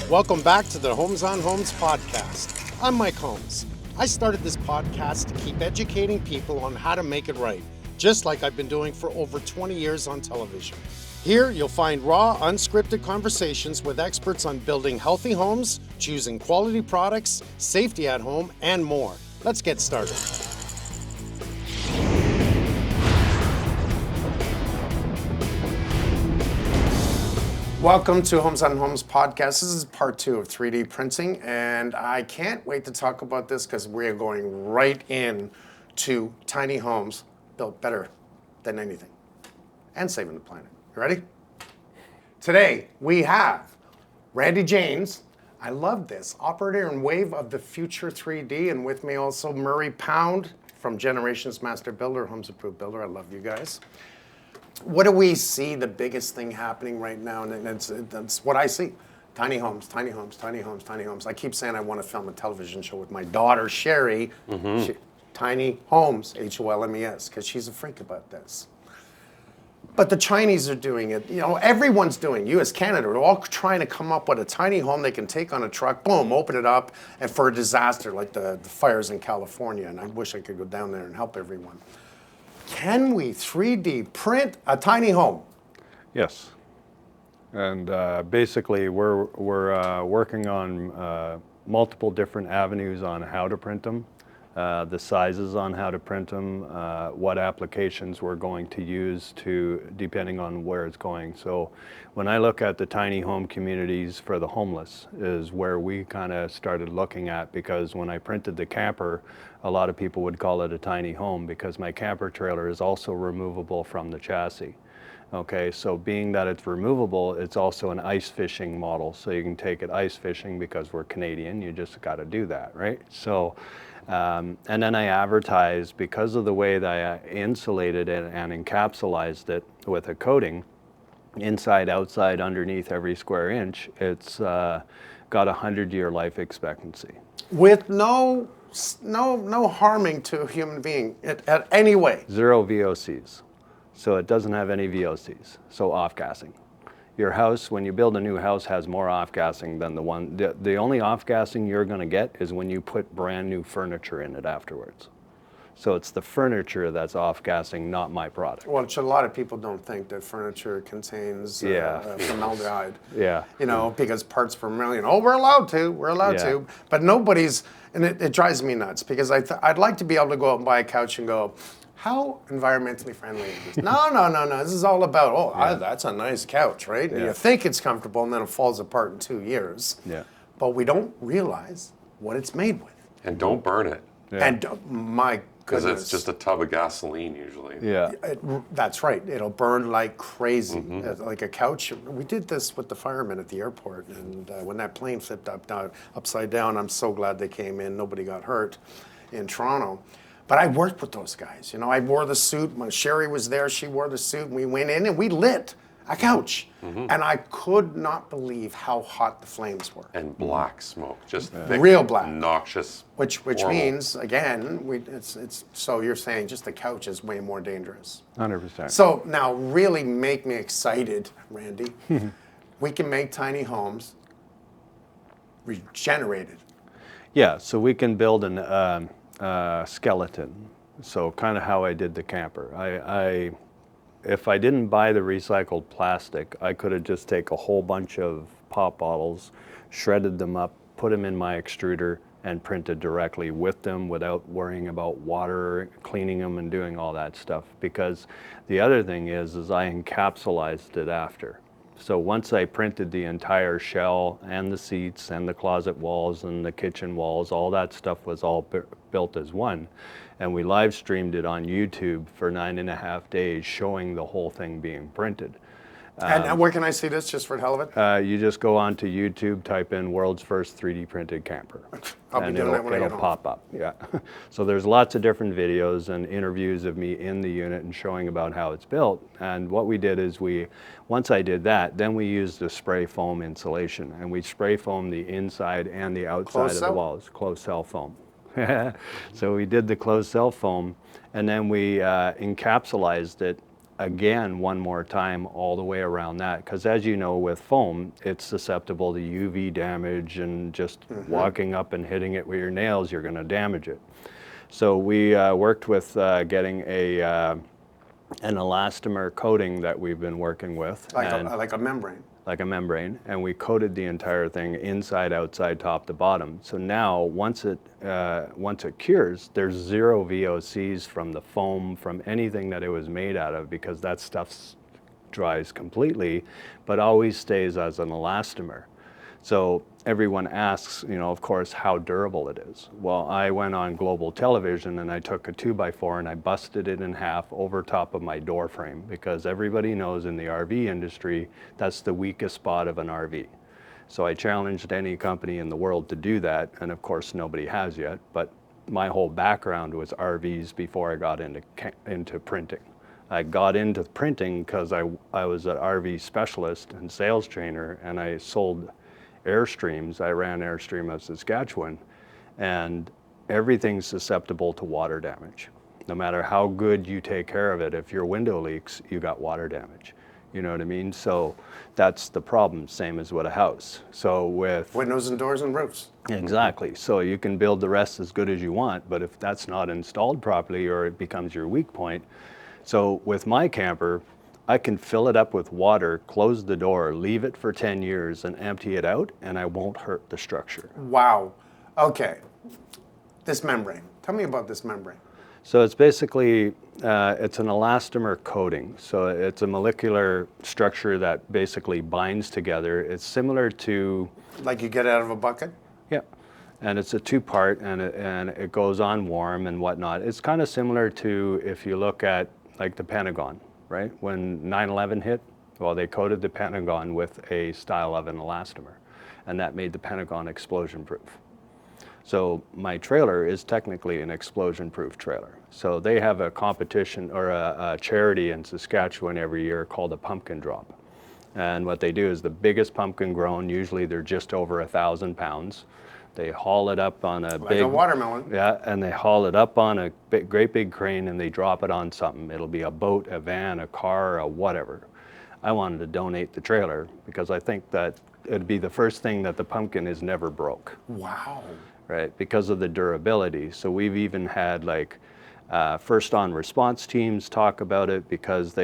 Welcome back to the Homes on Homes podcast. I'm Mike Holmes. I started this podcast to keep educating people on how to make it right, just like I've been doing for over 20 years on television. Here, you'll find raw, unscripted conversations with experts on building healthy homes, choosing quality products, safety at home, and more. Let's get started. Welcome to Homes on Homes podcast. This is part 2 of 3D printing, and I can't wait to talk about this because we are going right in to tiny homes built better than anything and saving the planet. You ready? Today we have Randy James. I love this, operator and wave of the future 3D, and with me also Murray Pound from Generations Master Builder, Homes Approved Builder. I love you guys. What do we see the biggest thing happening right now? And that's what I see. Tiny homes, tiny homes, tiny homes, tiny homes. I keep saying I want to film a television show with my daughter, Sherry. Tiny homes, Holmes, because she's a freak about this. But the Chinese are doing it. You know, everyone's doing it. US, Canada, they're all trying to come up with a tiny home they can take on a truck, boom, open it up, and for a disaster like the fires in California. And I wish I could go down there and help everyone. Can we 3D print a tiny home? Yes, and basically we're working on multiple different avenues on how to print them, the sizes on how to print them, what applications we're going to use depending on where it's going. So when I look at the tiny home communities for the homeless is where we kind of started looking at, because when I printed the camper, a lot of people would call it a tiny home because my camper trailer is also removable from the chassis. Okay, so being that it's removable, it's also an ice fishing model. So you can take it ice fishing because we're Canadian, you just got to do that, right? So, and then I advertised, because of the way that I insulated it and encapsulated it with a coating, inside, outside, underneath every square inch, it's got a 100-year life expectancy. With no harming to a human being at any way. 0 VOCs. So it doesn't have any VOCs, so off-gassing. Your house, when you build a new house, has more off-gassing than the only off-gassing you're gonna get is when you put brand new furniture in it afterwards. So it's the furniture that's off-gassing, not my product. Well, a lot of people don't think that furniture contains formaldehyde. Yeah. You know, because parts per million. Oh, we're allowed to. But nobody's, and it drives me nuts because I'd like to be able to go out and buy a couch and go, how environmentally friendly is this? No. This is all about, that's a nice couch, right? And you think it's comfortable and then it falls apart in 2 years. Yeah. But we don't realize what it's made with. And don't burn it. Yeah. And my Because goodness. it's just a tub of gasoline usually. Yeah. That's right. It'll burn like crazy, like a couch. We did this with the firemen at the airport, and when that plane flipped upside down, I'm so glad they came in. Nobody got hurt in Toronto. But I worked with those guys. You know, I wore the suit. When Sherry was there, she wore the suit, and we went in and we lit a couch. And I could not believe how hot the flames were. And black smoke, just thick, Real black. noxious. Which horrible. means, again, it's so you're saying just the couch is way more dangerous. 100%. So now really make me excited, Randy. We can make tiny homes regenerated. Yeah, so we can build an skeleton. So kind of how I did the camper. If I didn't buy the recycled plastic, I could have just taken a whole bunch of pop bottles, shredded them up, put them in my extruder, and printed directly with them without worrying about water, cleaning them and doing all that stuff. Because the other thing is I encapsulated it after. So once I printed the entire shell and the seats and the closet walls and the kitchen walls, all that stuff was all built as one. And we live streamed it on YouTube for 9.5 days, showing the whole thing being printed. And where can I see this, just for the hell of it? You just go onto YouTube, type in "world's first 3D printed camper," I'll be and doing that when I get it'll home. pop up. Yeah. So there's lots of different videos and interviews of me in the unit and showing about how it's built. And what we did is once I did that, then we used a spray foam insulation, and we spray foamed the inside and the outside of the walls, closed cell foam. So we did the closed cell foam, and then we encapsulated it again one more time all the way around that, because as you know, with foam, it's susceptible to UV damage, and just walking up and hitting it with your nails, you're going to damage it. So we worked with getting an elastomer coating that we've been working with. Like a membrane. Like a membrane, and we coated the entire thing inside, outside, top to bottom. So now, once it cures, there's zero VOCs from the foam, from anything that it was made out of, because that stuff dries completely, but always stays as an elastomer. So everyone asks, of course, how durable it is. Well, I went on global television and I took a 2x4 and I busted it in half over top of my door frame, because everybody knows in the RV industry, that's the weakest spot of an RV. So I challenged any company in the world to do that, and of course nobody has yet, but my whole background was RVs before I got into printing. I got into printing because I was an RV specialist and sales trainer, and I sold Airstreams. I ran Airstream of Saskatchewan, and everything's susceptible to water damage. No matter how good you take care of it, if your window leaks, you got water damage. You know what I mean? So that's the problem, same as with a house. So with windows and doors and roofs. Exactly. So you can build the rest as good as you want, but if that's not installed properly, or it becomes your weak point. So with my camper, I can fill it up with water, close the door, leave it for 10 years and empty it out, and I won't hurt the structure. Wow. Okay. This membrane. Tell me about this membrane. So it's basically, it's an elastomer coating. So it's a molecular structure that basically binds together. It's similar to... Like you get out of a bucket? Yeah. And it's a two-part, and it goes on warm and whatnot. It's kind of similar to, if you look at like the Pentagon, right? When 9/11 hit, well, they coated the Pentagon with a style of an elastomer, and that made the Pentagon explosion-proof. So my trailer is technically an explosion-proof trailer. So they have a competition, or a charity in Saskatchewan every year called a pumpkin drop. And what they do is the biggest pumpkin grown, usually they're just over 1,000 pounds. They haul it up on like a watermelon. Yeah, and they haul it up on a great big crane and they drop it on something. It'll be a boat, a van, a car, a whatever. I wanted to donate the trailer because I think that it'd be the first thing that the pumpkin is never broke. Wow. Right, because of the durability. So we've even had like first on response teams talk about it, because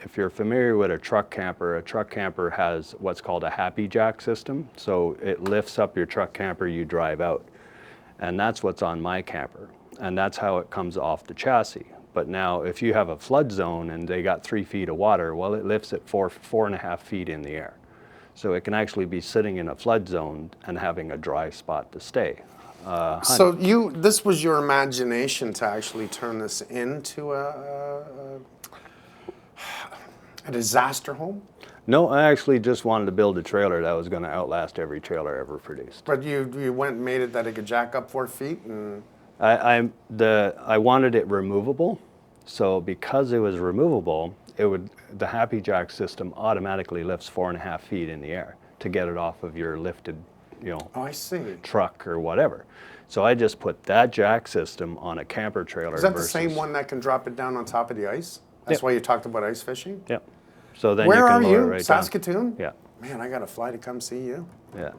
if you're familiar with a truck camper has what's called a happy jack system. So it lifts up your truck camper, you drive out. And that's what's on my camper. And that's how it comes off the chassis. But now if you have a flood zone and they got 3 feet of water, well, it lifts it 4.5 feet in the air. So it can actually be sitting in a flood zone and having a dry spot to stay. So this was your imagination to actually turn this into a disaster home? No, I actually just wanted to build a trailer that was going to outlast every trailer ever produced. But you went and made it that it could jack up 4 feet? And I wanted it removable. So because it was removable, the Happy Jack system automatically lifts 4.5 feet in the air to get it off of your lifted, oh, I see. truck or whatever. So I just put that jack system on a camper trailer. Is that the same one that can drop it down on top of the ice? That's Yep. why you talked about ice fishing? Yep. So then Where you are can lower you? it right Saskatoon? down. Yeah. Man, I got to fly to come see you. Yeah.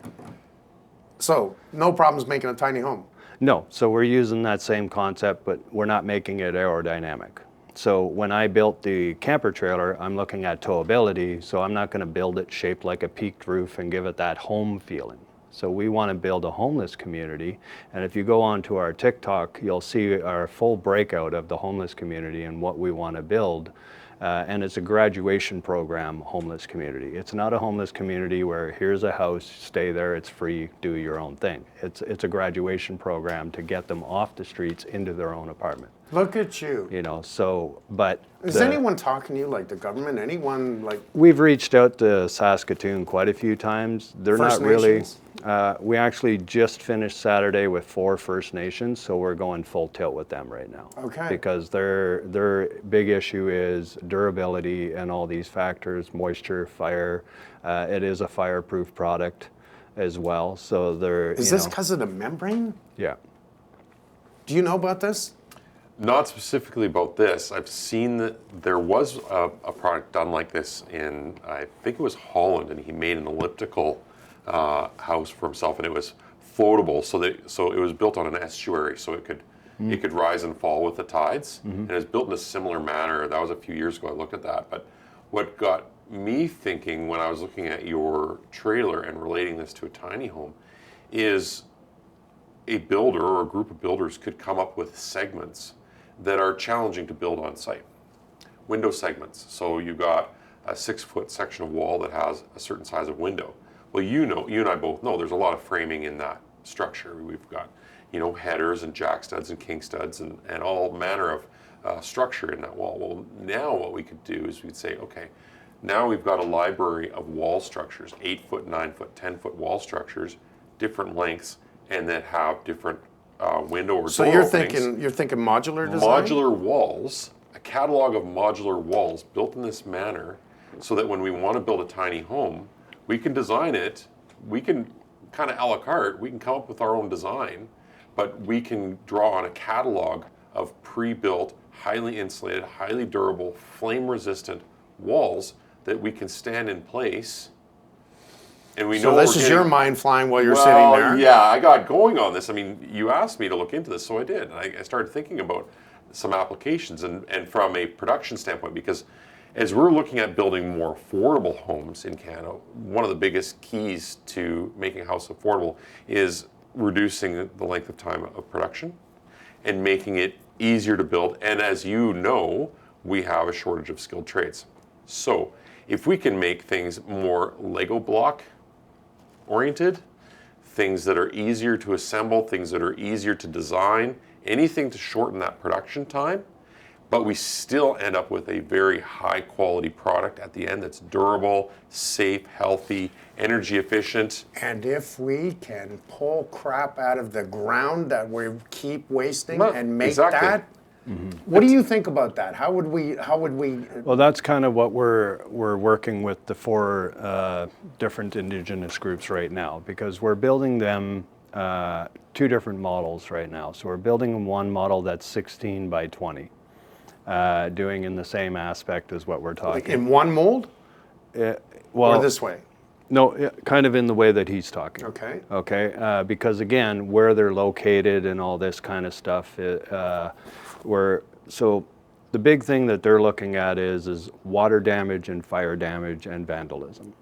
So no problems making a tiny home? No, so we're using that same concept, but we're not making it aerodynamic. So when I built the camper trailer, I'm looking at towability, so I'm not going to build it shaped like a peaked roof and give it that home feeling. So we want to build a homeless community, and if you go onto our TikTok, you'll see our full breakout of the homeless community and what we want to build. And it's a graduation program homeless community. It's not a homeless community where here's a house, stay there, it's free, do your own thing. It's a graduation program to get them off the streets into their own apartment. Look at you. You know, so, but... Is anyone talking to you, like the government? Anyone, like... We've reached out to Saskatoon quite a few times. They're First not really... Nations? We actually just finished Saturday with 4 First Nations, so we're going full tilt with them right now. Okay. Because their big issue is durability and all these factors, moisture, fire. It is a fireproof product as well, so they're... Is this because of the membrane? Yeah. Do you know about this? Not specifically about this. I've seen that there was a product done like this in, I think it was Holland, and he made an elliptical house for himself, and it was floatable. So it was built on an estuary, so it could rise and fall with the tides, and it was built in a similar manner. That was a few years ago. I looked at that, but what got me thinking when I was looking at your trailer and relating this to a tiny home is a builder or a group of builders could come up with segments that are challenging to build on site. Window segments. So you've got a 6-foot section of wall that has a certain size of window. Well, you and I both know there's a lot of framing in that structure. We've got, headers and jack studs and king studs and all manner of structure in that wall. Well, now what we could do is we'd say, okay, now we've got a library of wall structures, 8-foot, 9-foot, 10-foot wall structures, different lengths, and that have different window or So door you're openings. thinking modular design? Modular walls, a catalog of modular walls built in this manner so that when we want to build a tiny home, we can design it, we can kind of a la carte, we can come up with our own design, but we can draw on a catalog of pre-built, highly insulated, highly durable, flame-resistant walls that we can stand in place. And we So know this we're is your getting- mind flying while you're well, sitting there? yeah, I got going on this. I mean, you asked me to look into this, so I did. And I started thinking about some applications and from a production standpoint, because as we're looking at building more affordable homes in Canada, one of the biggest keys to making a house affordable is reducing the length of time of production and making it easier to build. And as you know, we have a shortage of skilled trades. So if we can make things more Lego block oriented, things that are easier to assemble, things that are easier to design, anything to shorten that production time, but we still end up with a very high quality product at the end that's durable, safe, healthy, energy efficient. And if we can pull crap out of the ground that we keep wasting Well, and make exactly. that, what do you think about that? How would we? Well, that's kind of what we're working with the 4 different Indigenous groups right now, because we're building them 2 different models right now. So we're building one model that's 16 by 20, doing in the same aspect as what we're talking. In one mold Well, or this way? no, kind of in the way that he's talking. Okay. Okay, because again, where they're located and all this kind of stuff, so the big thing that they're looking at is water damage and fire damage and vandalism.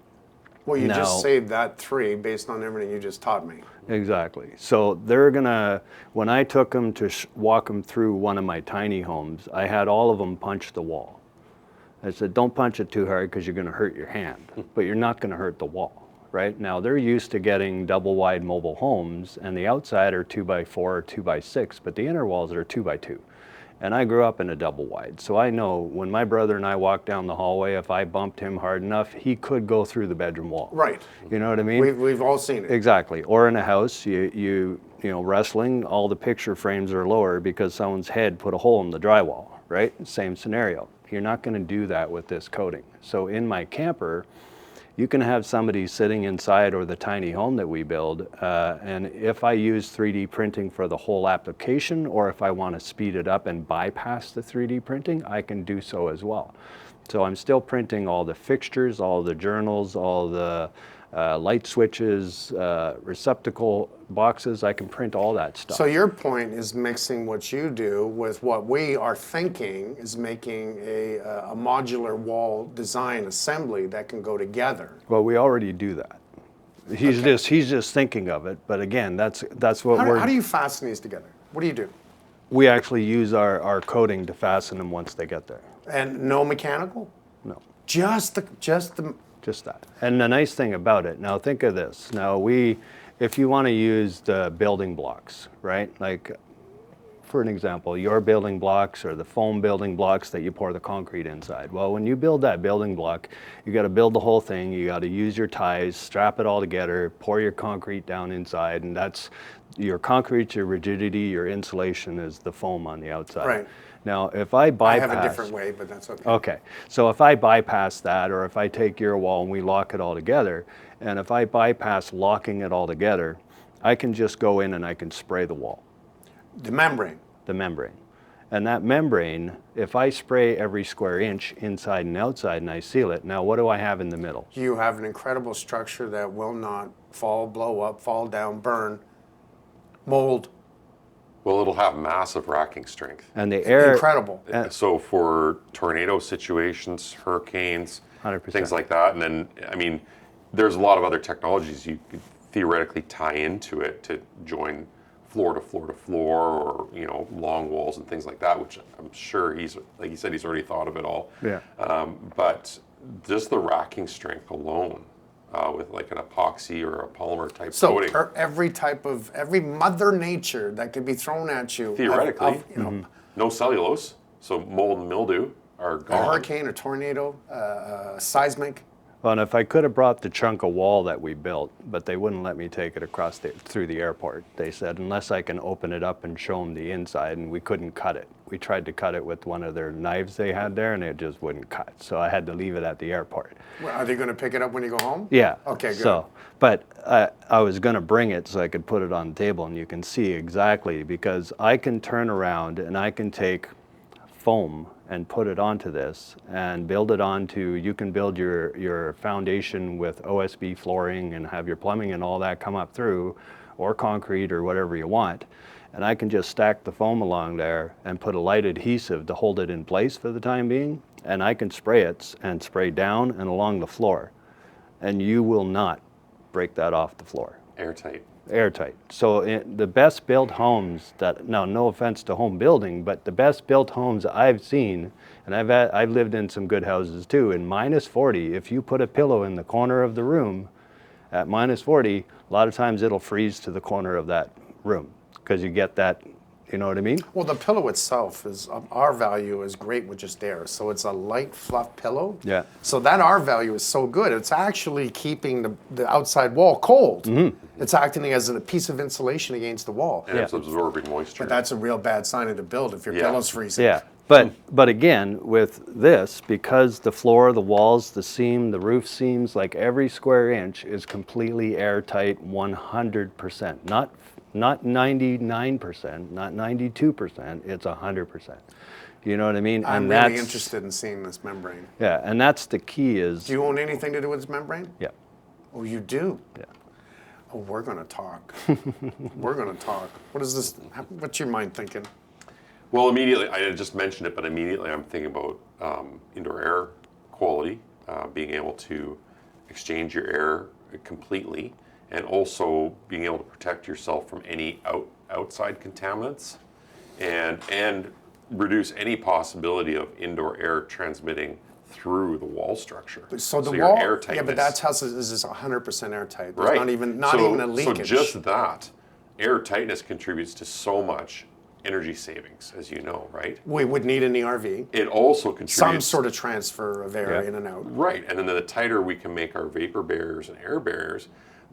Well, you Now- just saved that 3 based on everything you just taught me. Exactly. So they're gonna, when I took them to walk them through one of my tiny homes, I had all of them punch the wall. I said, don't punch it too hard because you're gonna hurt your hand, but you're not gonna hurt the wall, right? Now they're used to getting double wide mobile homes and the outside are 2x4 or 2x6, but the inner walls are 2x2. And I grew up in a double wide, so I know when my brother and I walked down the hallway, if I bumped him hard enough, he could go through the bedroom wall. Right. You know what I mean? We've all seen it. Exactly. Or in a house, you know, wrestling, all the picture frames are lower because someone's head put a hole in the drywall, right? Same scenario. You're not going to do that with this coating. So in my camper, you can have somebody sitting inside or the tiny home that we build, and if I use 3D printing for the whole application, or if I want to speed it up and bypass the 3D printing, I can do so as well. So I'm still printing all the fixtures, all the journals, all the light switches, receptacle boxes. I can print all that stuff. So your point is mixing what you do with what we are thinking is making a modular wall design assembly that can go together. Well, we already do that. He's just thinking of it. But again, that's what How do you fasten these together? What do you do? we actually use our coating to fasten them once they get there. And no mechanical? No. Just the Just that. And the nice thing about it, now think of this. Now if you want to use the building blocks, right? Like, for an example, your building blocks or the foam building blocks that you pour the concrete inside. Well, when you build that building block, you got to build the whole thing. You got to use your ties, strap it all together, pour your concrete down inside, and that's your concrete, your rigidity, your insulation is the foam on the outside. Right. Now, if I bypass... I have a different way, but that's okay. Okay, so if I bypass that, or if I take your wall and we lock it all together, and if I bypass locking it all together, I can just go in and I can spray the wall, The membrane. the membrane. And that membrane, if I spray every square inch inside and outside and I seal it, now what do I have in the middle? You have an incredible structure that will not fall, blow up, fall down, burn, mold. Well, it'll have massive racking strength. And the air, Incredible. So for tornado situations, hurricanes, 100%. things like that, and then, I mean, there's a lot of other technologies you could theoretically tie into it to join floor to floor to floor, or, you know, long walls and things like that, which I'm sure he's, like he said, he's already thought of it all. Yeah. But just the racking strength alone, with like an epoxy or a polymer type So coating, every mother nature that could be thrown at you, theoretically, you know, no cellulose, so mold and mildew are a gone. hurricane, a tornado, seismic. well, and if I could have brought the chunk of wall that we built, but they wouldn't let me take it across through the airport. They said, unless I can open it up and show them the inside, and we couldn't cut it. We tried to cut it with one of their knives they had there, and it just wouldn't cut. So I had to leave it at the airport. Well, are they going to pick it up when you go home? Yeah. Okay, good. So, but I was going to bring it so I could put it on the table, and you can see exactly, because I can turn around and I can take foam and put it onto this and build it onto, you can build your foundation with OSB flooring and have your plumbing and all that come up through, or concrete or whatever you want. And I can just stack the foam along there and put a light adhesive to hold it in place for the time being. And I can spray it and spray down and along the floor. And you will not break that off the floor. Airtight. Airtight. So the best built homes that, now no offense to home building, but the best built homes I've seen, and I've lived in some good houses too, in -40, if you put a pillow in the corner of the room at -40, a lot of times it'll freeze to the corner of that room, because you get that, you know what I mean? Well, the pillow itself is, R value is great with just air. So it's a light fluff pillow. Yeah. So that R value is so good. It's actually keeping the outside wall cold. It's acting as a piece of insulation against the wall. And it's absorbing moisture. But that's a real bad sign of the build if your Yeah. pillow's freezing. Yeah, but again, with this, because the floor, the walls, the seam, the roof seams, like every square inch is completely airtight 100%. Not 99%, not 92%, it's 100%. You know what I mean? I'm And really that's, interested in seeing this membrane. Yeah, and that's the key is, Do you own anything to do with this membrane? yeah, Oh, you do? yeah. Oh, we're going to talk. We're going to talk. What is this? What's your mind thinking? Well, immediately, I had just mentioned it, but immediately I'm thinking about indoor air quality, being able to exchange your air completely, and also being able to protect yourself from any outside contaminants, and reduce any possibility of indoor air transmitting through the wall structure. So the your wall, airtightness. yeah, but that house is 100% airtight. There's right. not even a leakage. So just that, air tightness contributes to so much energy savings, as you know, right? We would need an ERV, It also contributes some sort of transfer of air Yeah. in and out. right, and then the tighter we can make our vapor barriers and air barriers,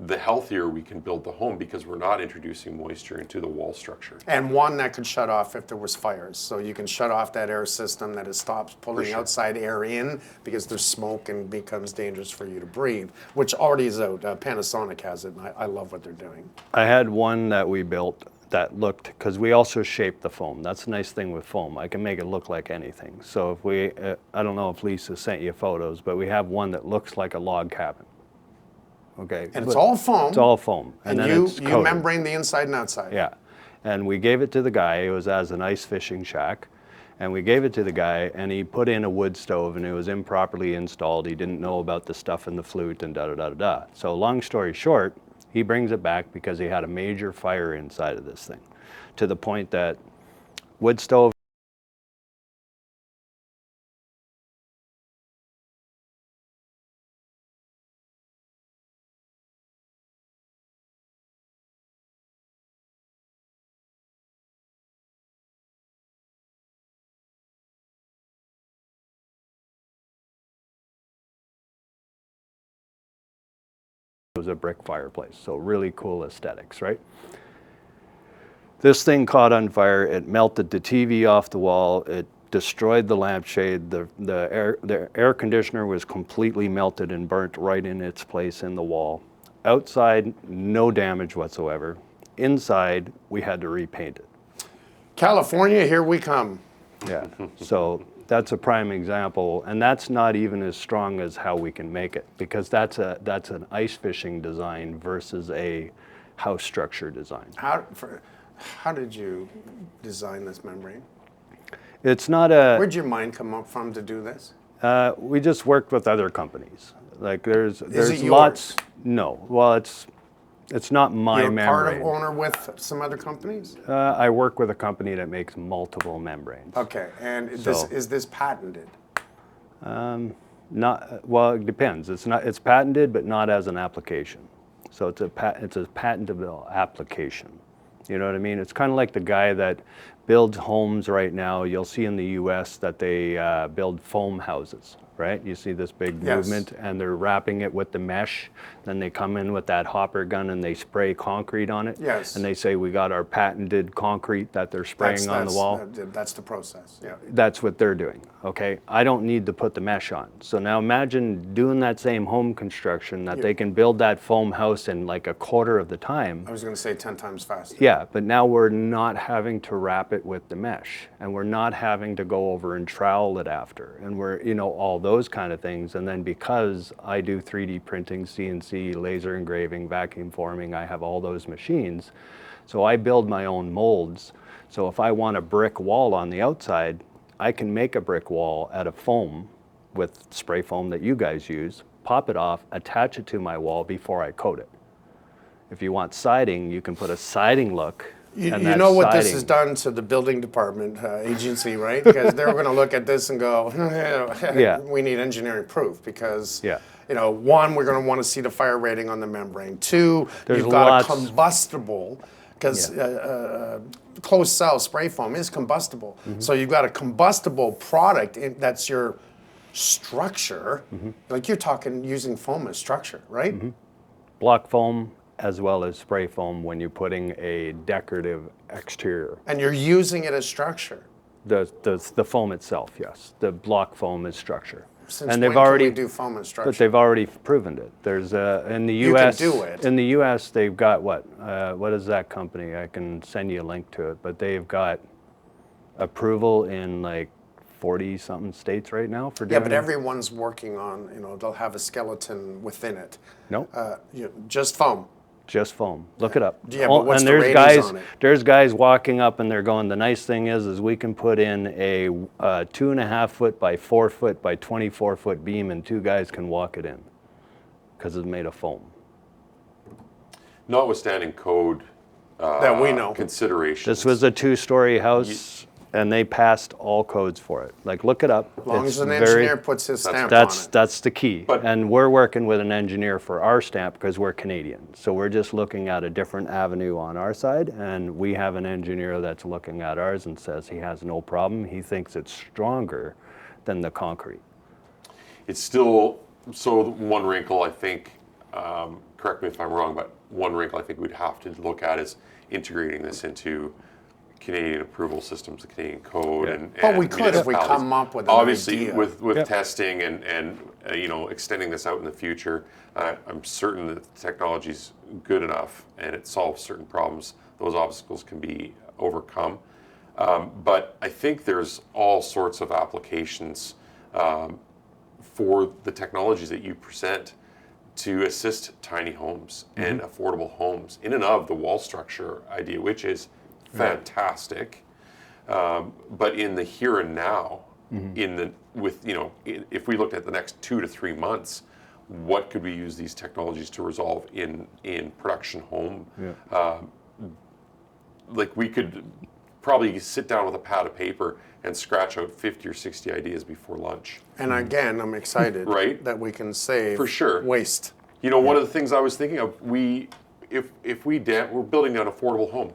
the healthier we can build the home, because we're not introducing moisture into the wall structure. And one that could shut off if there was fires. So you can shut off that air system that it stops pulling sure. outside air in because there's smoke and becomes dangerous for you to breathe, which already is out. Panasonic has it, and I love what they're doing. I had one that we built that looked, because we also shaped the foam. That's the nice thing with foam. I can make it look like anything. So if we, I don't know if Lisa sent you photos, but we have one that looks like a log cabin. Okay. And it's all foam. It's all foam. And then you it's coated. membrane the inside and outside. Yeah. And we gave it to the guy. It was as an ice fishing shack. And we gave it to the guy, and he put in a wood stove, and it was improperly installed. He didn't know about the stuff in the flute and da-da-da-da-da. So long story short, he brings it back because he had a major fire inside of this thing, to the point that wood stove was a brick fireplace. So really cool aesthetics, right? This thing caught on fire. It melted the TV off the wall. It destroyed the lampshade. The air conditioner was completely melted and burnt right in its place in the wall. Outside, no damage whatsoever. Inside, we had to repaint it. California, here we come. Yeah, so that's a prime example, and that's not even as strong as how we can make it, because that's an ice fishing design versus a house structure design. How did you design this membrane? It's not a. Where'd your mind come up from to do this? We just worked with other companies. Like there's it lots. yours? No, well, it's not my You're part of membrane. owner with some other companies? I work with a company that makes multiple membranes. Okay, and So- is this patented? Not well. It depends. It's patented, but not as an application. So it's a patentable application. You know what I mean? It's kind of like the guy that builds homes right now. You'll see in the U.S. that they build foam houses, right? You see this big Yes. movement, and they're wrapping it with the mesh. Then they come in with that hopper gun and they spray concrete on it. Yes. And they say, we got our patented concrete that they're spraying on the wall. That's the process, yeah. That's what they're doing, okay? I don't need to put the mesh on. So now imagine doing that same home construction that they can build that foam house in like a quarter of the time. I was going to say 10 times faster. Yeah, but now we're not having to wrap it with the mesh, and we're not having to go over and trowel it after, and we're, all those kind of things. And then because I do 3D printing, CNC, laser engraving, vacuum forming, I have all those machines. So I build my own molds. So if I want a brick wall on the outside, I can make a brick wall out of foam with spray foam that you guys use, pop it off, attach it to my wall before I coat it. If you want siding, you can put a siding look. You and that know what this siding- has done to the building department agency, right? Because they're going to look at this and go, Yeah. we need engineering proof because, Yeah. one, we're going to want to see the fire rating on the membrane. Two, There's you've got lots- a combustible, because closed cell spray foam is combustible. Mm-hmm. So you've got a combustible product that's your structure. Like you're talking using foam as structure, right? block foam as well as spray foam when you're putting a decorative exterior. And you're using it as structure. The foam itself, yes. The block foam is structure. Since and when they've already can we do foam as structure? but they've already proven it. There's in the You can U.S. do it. In the U.S. they've got what is that company? I can send you a link to it. But they've got approval in like 40 something states right now for doing. Yeah, but everyone's working on, they'll have a skeleton within it. Nope. Just foam. Just foam. Look it up. Yeah, but what's and the there's ratings guys, on it? there's guys walking up and they're going, the nice thing is we can put in a 2.5 foot by 4 foot by 24 foot beam and two guys can walk it in because it's made of foam. Notwithstanding code That we know. considerations. This was a 2-story house and they passed all codes for it. Like, look it up. As long It's as an very- engineer puts his stamp That's on it. that's the key. But- And we're working with an engineer for our stamp because we're Canadian. So we're just looking at a different avenue on our side, and we have an engineer that's looking at ours and says he has no problem. He thinks it's stronger than the concrete. It's still, so one wrinkle I think, correct me if I'm wrong, but one wrinkle I think we'd have to look at is integrating this into Canadian approval systems, the Canadian code, Yeah. and But we could if we municipalities. come up with an Obviously, idea. with Yep. testing and extending this out in the future, I'm certain that the technology's good enough and it solves certain problems. Those obstacles can be overcome. But I think there's all sorts of applications for the technologies that you present to assist tiny homes and affordable homes in and of the wall structure idea, which is fantastic. But in the here and now, if we looked at the next 2 to 3 months, what could we use these technologies to resolve in production home? Yeah. Like we could probably sit down with a pad of paper and scratch out 50 or 60 ideas before lunch. And again, I'm excited Right. that we can save For sure. waste. One of the things I was thinking of, we're building an affordable home.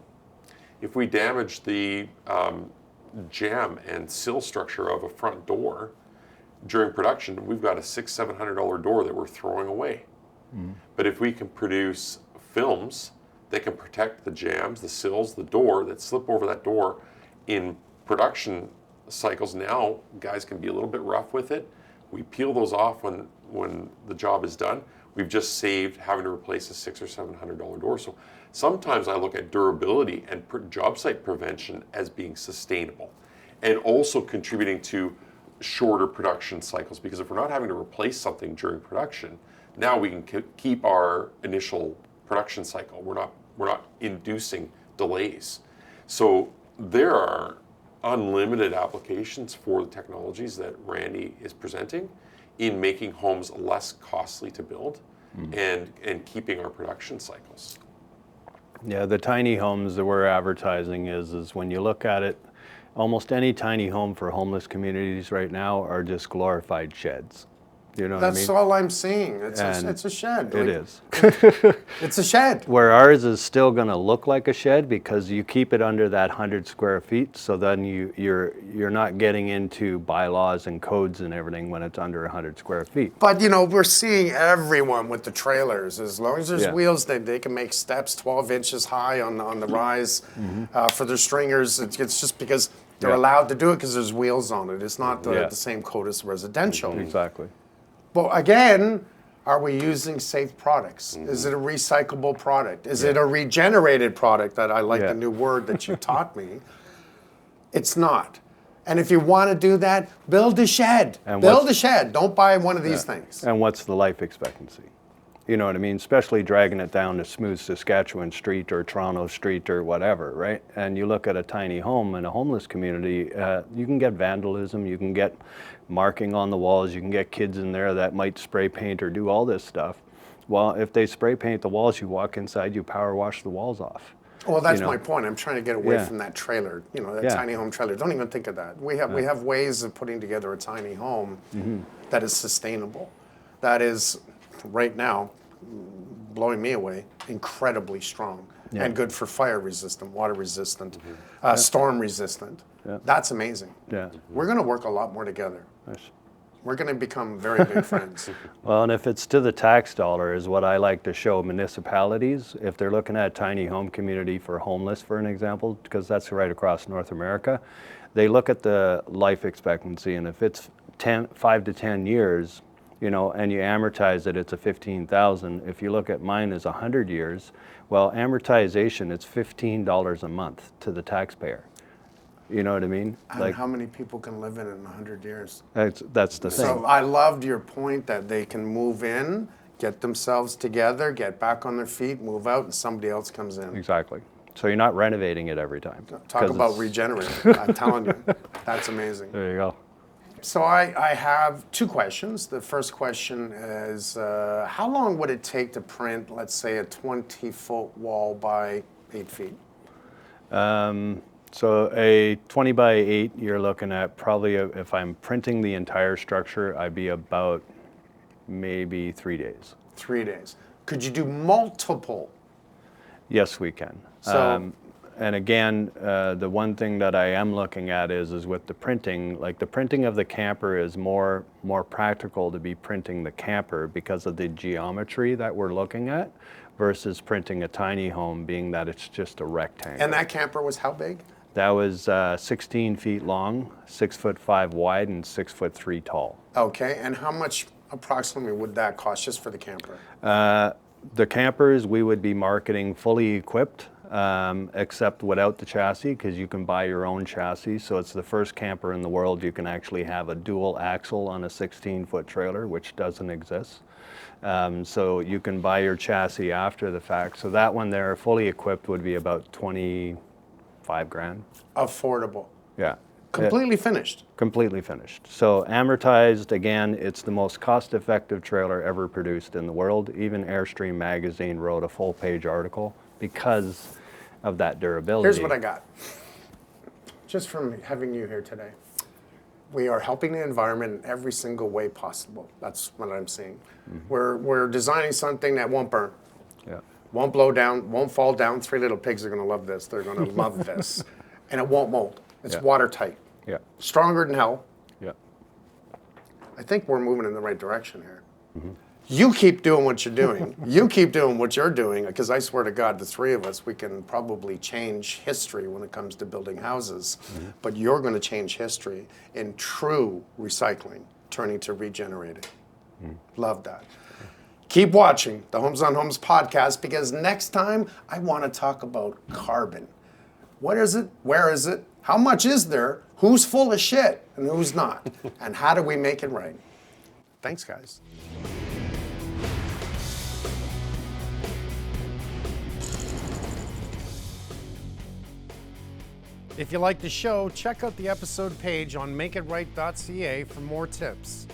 If we damage the jamb and sill structure of a front door during production, we've got a $600-700 door that we're throwing away. But if we can produce films that can protect the jambs, the sills, the door that slip over that door in production cycles, now guys can be a little bit rough with it. We peel those off when the job is done. We've just saved having to replace a $600 or $700 door. So sometimes I look at durability and job site prevention as being sustainable. and also contributing to shorter production cycles, because if we're not having to replace something during production, now we can keep our initial production cycle. We're not inducing delays. So there are unlimited applications for the technologies that Randy is presenting in making homes less costly to build and keeping our production cycles. Yeah, the tiny homes that we're advertising is when you look at it, almost any tiny home for homeless communities right now are just glorified sheds. You know what I mean? That's all I'm seeing. It's a shed. It is. It's a shed. Where ours is still going to look like a shed because you keep it under that 100 square feet, so then you're not getting into bylaws and codes and everything when it's under 100 square feet. But we're seeing everyone with the trailers. As long as there's Yeah. wheels, they can make steps 12 inches high on the rise for their stringers. It's just because they're Yeah. allowed to do it because there's wheels on it. It's not Yeah. the same code as residential. Exactly. But again, are we using safe products? Is it a recyclable product? Is it a regenerated product? That I like Yeah. the new word that you taught me. It's not. And if you want to do that, build a shed. And Build what's- a shed. Don't buy one of these things. And what's the life expectancy? You know what I mean? Especially dragging it down to smooth Saskatchewan Street or Toronto Street or whatever, right? And you look at a tiny home in a homeless community, you can get vandalism, you can get marking on the walls, you can get kids in there that might spray paint or do all this stuff. Well, if they spray paint the walls, you walk inside, you power wash the walls off. Well, that's you know. my point. I'm trying to get away Yeah. from that trailer, that Yeah. tiny home trailer. Don't even think of that. We have ways of putting together a tiny home that is sustainable. That is, right now, blowing me away, incredibly strong and good for fire resistant, water resistant, storm resistant. Yeah. That's amazing. Yeah. We're going to work a lot more together. Nice. We're going to become very big friends. Well, and if it's to the tax dollar is what I like to show municipalities, if they're looking at a tiny home community for homeless, for an example, because that's right across North America, they look at the life expectancy, and if it's 5 to 10 years, and you amortize it, it's a 15,000. If you look at mine as 100 years, well, amortization, it's $15 a month to the taxpayer. You know what I mean? And how many people can live in it in 100 years? That's the thing. So I loved your point that they can move in, get themselves together, get back on their feet, move out, and somebody else comes in. Exactly. So you're not renovating it every time. Talk 'Cause about it's- regenerating. I'm telling you, that's amazing. There you go. So I have two questions. The first question is, how long would it take to print, let's say, a 20-foot wall by 8 feet? So a 20 by 8, you're looking at probably, if I'm printing the entire structure, I'd be about maybe 3 days. 3 days. Could you do multiple? Yes, we can. So- And again, the one thing that I am looking at is with the printing, like the printing of the camper is more practical to be printing the camper because of the geometry that we're looking at versus printing a tiny home, being that it's just a rectangle. And that camper was how big? That was 16 feet long, 6'5" wide, and 6'3" tall. Okay, and how much approximately would that cost just for the camper? The campers we would be marketing fully equipped, except without the chassis, because you can buy your own chassis. So it's the first camper in the world you can actually have a dual axle on a 16-foot trailer, which doesn't exist. So you can buy your chassis after the fact. So that one there, fully equipped, would be about 25 grand. Affordable. Yeah. Completely finished. Completely finished. So amortized, again, it's the most cost-effective trailer ever produced in the world. Even Airstream magazine wrote a full-page article because of that durability. Here's what I got. Just from having you here today. We are helping the environment in every single way possible. That's what I'm seeing. We're designing something that won't burn, Yeah. won't blow down, won't fall down. 3 little pigs are going to love this. They're going to love this. And it won't mold. It's Yeah. watertight. Yeah. Stronger than hell. Yeah. I think we're moving in the right direction here. You keep doing what you're doing. You keep doing what you're doing, because I swear to God, the three of us, we can probably change history when it comes to building houses. But you're going to change history in true recycling, turning to regenerated. Love that. Keep watching the Homes on Homes podcast, because next time I want to talk about carbon. What is it? Where is it? How much is there? Who's full of shit and who's not? And how do we make it right? Thanks, guys. If you like the show, check out the episode page on makeitright.ca for more tips.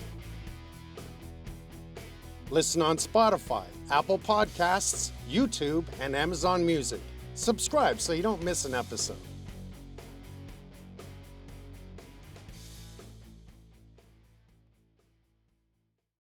Listen on Spotify, Apple Podcasts, YouTube, and Amazon Music. Subscribe so you don't miss an episode.